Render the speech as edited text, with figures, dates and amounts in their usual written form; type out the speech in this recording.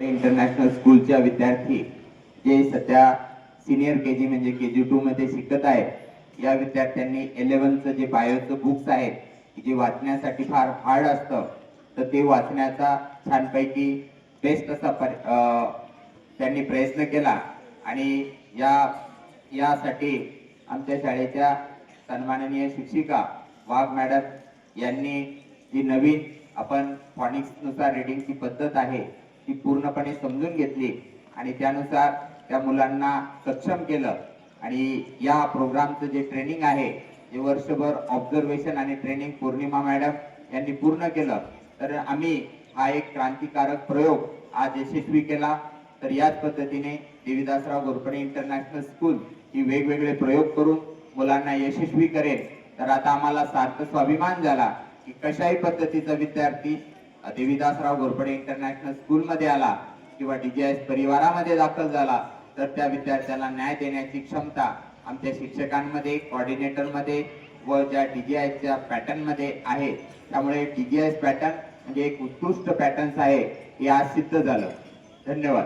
International स्कूलच्या विद्यार्थी जे सध्या सिनियर केजी म्हणजे KG2 मध्ये शिकत आहेत, या विद्यार्थ्यांनी 11चं जे बायोचं बुक्स आहेत जे वाचण्यासाठी फार हार्ड असतं, तर ते वाचण्याचा छानपैकी बेस्ट असा त्यांनी प्रयत्न केला आणि यासाठी आमच्या शाळेच्या सन्माननीय शिक्षिका वाघ मॅडम यांनी जी नवीन आपण फॉनिक्सनुसार रीडिंगची पद्धत आहे ती पूर्णपणे समजून घेतली आणि त्यानुसार त्या मुलांना सक्षम केलं आणि या प्रोग्रामचं जे ट्रेनिंग आहे जे वर्षभर ऑब्झर्वेशन आणि ट्रेनिंग पौर्णिमा मॅडम यांनी पूर्ण केलं, तर आम्ही हा एक क्रांतिकारक प्रयोग आज यशस्वी केला। तर याच पद्धतीने देवीदासराव घोरपडे इंटरनॅशनल स्कूल ही वेगवेगळे प्रयोग करून मुलांना यशस्वी करेल। तर आता आम्हाला सार्थ स्वाभिमान झाला की कशाही पद्धतीचा विद्यार्थी देवीदासराव घोरपडे इंटरनॅशनल स्कूल मध्ये आला किंवा DGIS परिवारामध्ये दाखल झाला तर त्या विद्यार्थ्याला न्याय देण्याची क्षमता आमच्या शिक्षकांमध्ये, कोऑर्डिनेटर मध्ये व ज्या DGISच्या पॅटर्न मध्ये आहे। त्यामुळे DGIS पॅटर्न म्हणजे एक उत्कृष्ट पॅटर्न आहे हे आज सिद्ध झालं। धन्यवाद।